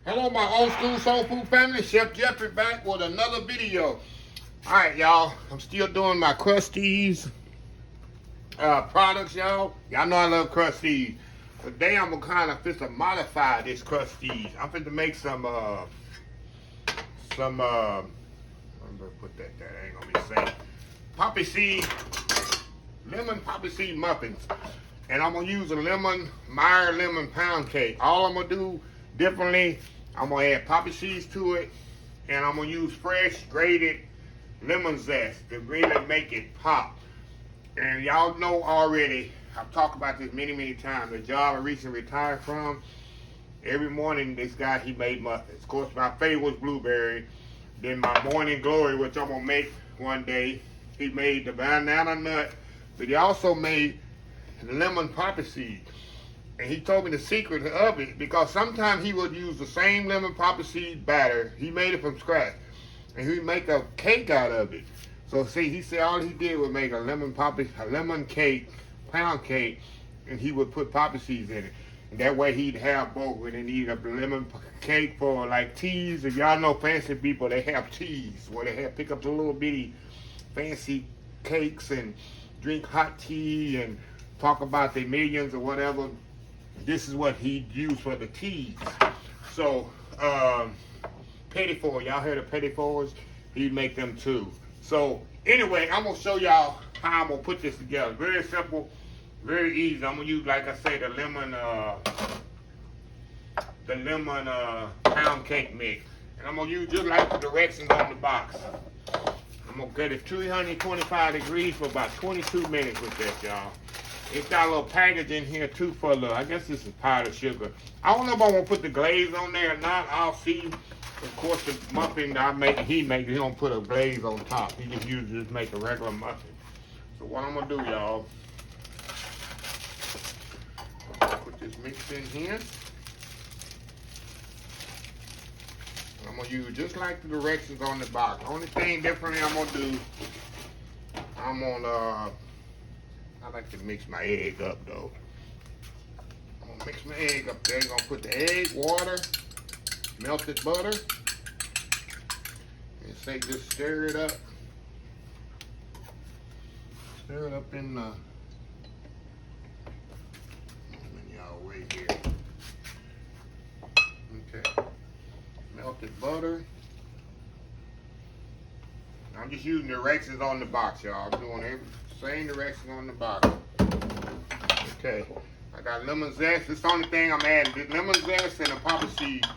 Hello, my old school soul food family. Chef Jeffrey back with another video. All right, y'all. I'm still doing my Krusteaz products, y'all. Y'all know I love Krusteaz. Today I'm gonna kind of fit to modify this Krusteaz. I'm fit to make some. I'm gonna put that there. I ain't gonna be safe. Poppy seed, lemon poppy seed muffins, and I'm gonna use a Meyer lemon pound cake. All I'm gonna do differently, I'm gonna add poppy seeds to it, and I'm gonna use fresh grated lemon zest to really make it pop. And y'all know already, I've talked about this many times, the job I recently retired from. Every morning this guy, he made muffins. Of course, my favorite was blueberry. Then my morning glory, which I'm gonna make one day, he made the banana nut, but he also made the lemon poppy seed. And he told me the secret of it, because sometimes he would use the same lemon poppy seed batter. He made it from scratch, and he would make a cake out of it. So see, he said all he did was make a lemon cake, pound cake, and he would put poppy seeds in it. And that way he'd have both. When they need a lemon cake for like teas, if y'all know fancy people, they have teas where they have pick up the little bitty fancy cakes and drink hot tea and talk about their millions or whatever. This is what he'd use for the teas. So, petit fours, y'all heard of petit fours? He'd make them too. So, anyway, I'm gonna show y'all how I'm gonna put this together. Very simple, very easy. I'm gonna use, like I say, the lemon pound cake mix. And I'm gonna use just like the directions on the box. I'm gonna get it 325 degrees for about 22 minutes with this, y'all. It's got a little package in here too for the, I guess this is powdered sugar. I don't know if I'm gonna put the glaze on there or not. I'll see. Of course, the muffin that he don't put a glaze on top. He just usually just make a regular muffin. So what I'm gonna do, y'all, put this mix in here. I'm gonna use just like the directions on the box. Only thing differently I'm gonna do, I like to mix my egg up though. I'm gonna mix my egg up there. I'm gonna put the egg, water, melted butter, and say just stir it up. Stir it up in the, y'all wait here. Okay. Melted butter. I'm just using directions on the box, y'all. I'm doing every same direction on the box. Okay, I got lemon zest. This is the only thing I'm adding. The lemon zest and the poppy seed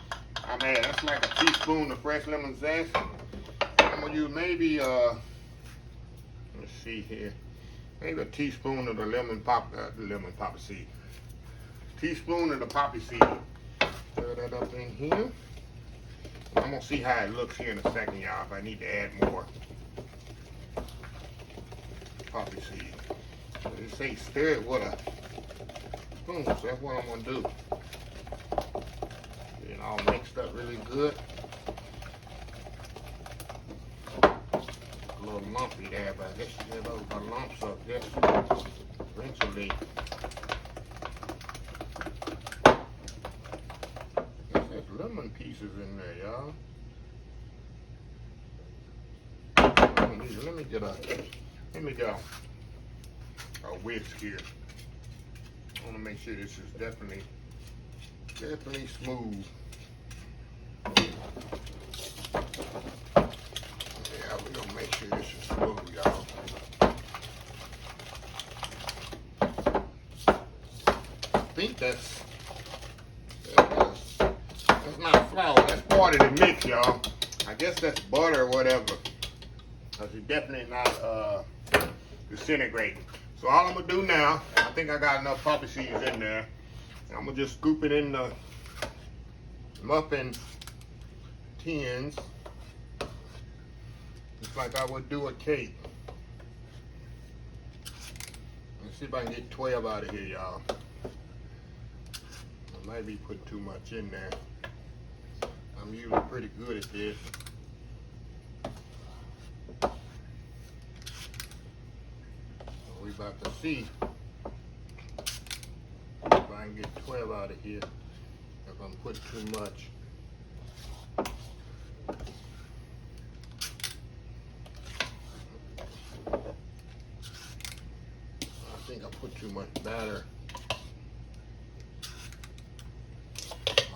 I'm adding. That's like a teaspoon of fresh lemon zest. I'm gonna use maybe let's see here, maybe a teaspoon of the lemon poppy seed. Teaspoon of the poppy seed. Stir that up in here. I'm gonna see how it looks here in a second, y'all, if I need to add more poppy seed. So they say stir it with a spoon, so that's what I'm gonna do. Get it all mixed up really good. A little lumpy there, but I guess you get those lumps up just eventually. There's lemon pieces in there, y'all. Let me get a whisk here. I want to make sure this is definitely smooth. Yeah, we're gonna make sure this is smooth, y'all. I think that's not flour. That's part of the mix, y'all. I guess that's butter or whatever. Because it's definitely not disintegrating. So all I'm gonna do now, I think I got enough poppy seeds in there. I'm gonna just scoop it in the muffin tins, just like I would do a cake. Let's see if I can get 12 out of here, y'all. I might be putting too much in there. I'm usually pretty good at this. We about to see if I can get 12 out of here, if I'm putting too much. too much batter.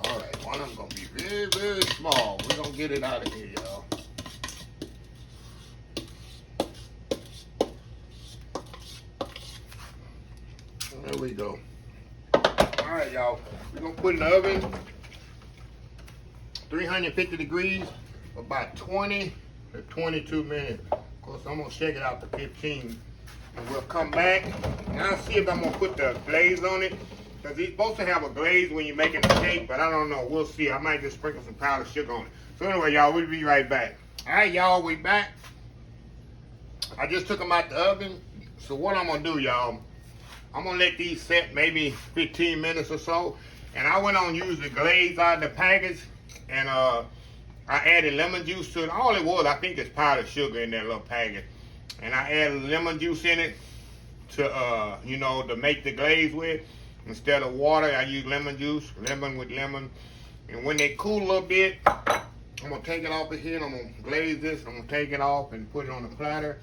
All right, one of them gonna be very, very small. We're gonna get it out of here, y'all. There we go. All right, y'all. We're gonna put it in the oven, 350 degrees, for about 20 to 22 minutes. Of course, I'm gonna shake it out to 15, and we'll come back and I'll see if I'm gonna put the glaze on it. Because it's supposed to have a glaze when you're making the cake, but I don't know. We'll see. I might just sprinkle some powdered sugar on it. So anyway, y'all, we'll be right back. All right, y'all, we back. I just took them out the oven. So what I'm going to do, y'all, I'm going to let these set maybe 15 minutes or so. And I went on to use the glaze out of the package. And I added lemon juice to it. All it was, I think, is powdered sugar in that little packet. And I added lemon juice in it to, you know, to make the glaze with. Instead of water, I use lemon juice, lemon with lemon. And when they cool a little bit, I'm gonna take it off of here and I'm gonna glaze this. I'm gonna take it off and put it on the platter.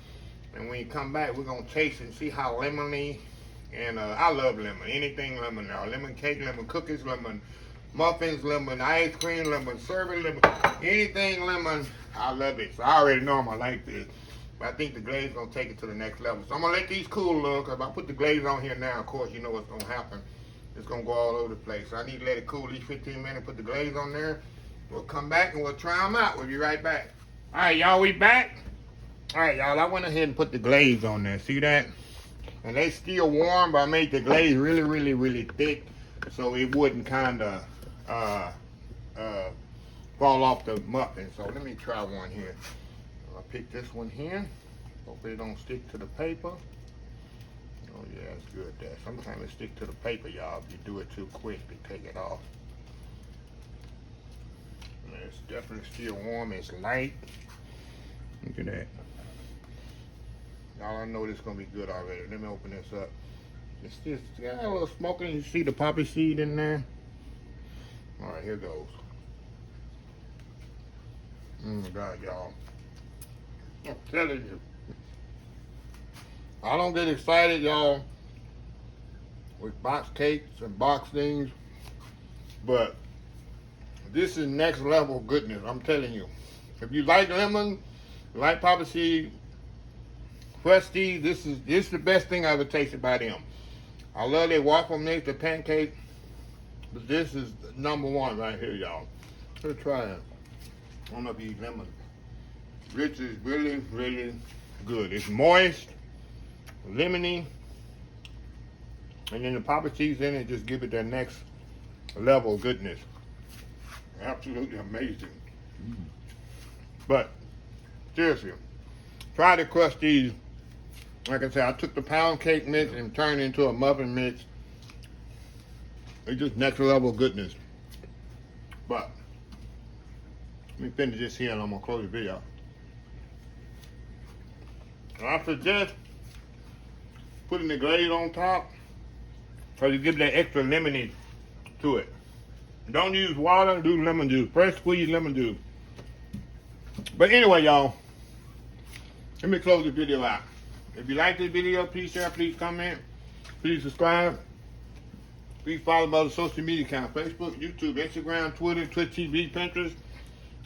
And when you come back, we're gonna taste it and see how lemony. And I love lemon, anything lemon now. Lemon cake, lemon cookies, lemon muffins, lemon ice cream, lemon sherbet, lemon, anything lemon, I love it. So I already know I'm gonna like this. But I think the glaze is gonna take it to the next level. So I'm gonna let these cool a little, because if I put the glaze on here now, of course, you know what's gonna happen. It's gonna go all over the place. So I need to let it cool at least 15 minutes, put the glaze on there. We'll come back and we'll try them out. We'll be right back. All right, y'all, we back. All right, y'all, I went ahead and put the glaze on there. See that? And they still warm, but I made the glaze really, really, really thick so it wouldn't kind of fall off the muffin. So let me try one here. I'll pick this one here. Hopefully it don't stick to the paper. Oh yeah, it's good there. Sometimes it stick to the paper, y'all, if you do it too quick to take it off. And it's definitely still warm. It's light. Look at that. Y'all, I know this is gonna be good already. Let me open this up. It's just got a little smoking. You see the poppy seed in there? All right, here goes. Oh my God, y'all. I'm telling you. I don't get excited, y'all, with box cakes and box things, but this is next level goodness, I'm telling you. If you like lemon, like poppy seed, Krusteaz, this is the best thing I ever tasted by them. I love their waffle mix, the pancake, but this is number one right here, y'all. Let's try it. I don't know if you eat lemon. This is really, really good. It's moist, lemony, and then the poppy seeds in it just give it that next level of goodness. Absolutely amazing. But seriously, try the Krusteaz. Like I said, I took the pound cake mix and turned it into a muffin mix. It's just next level of goodness. But let me finish this here and I'm gonna close the video. I suggest putting the glaze on top so you give that extra lemony to it. Don't use water, do lemon juice. Fresh squeezed lemon juice. But anyway, y'all, let me close the video out. If you like this video, please share, please comment, please subscribe. Please follow my other social media accounts: Facebook, YouTube, Instagram, Twitter, Twitch TV, Pinterest,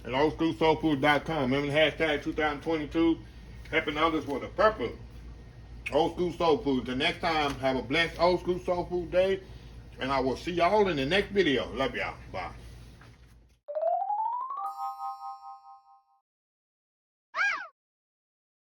and oldschoolsoulfood.com. Remember the hashtag 2022, helping others with a purpose. Old School Soul Food. Till next time, have a blessed Old School Soul Food day, and I will see y'all in the next video. Love y'all. Bye.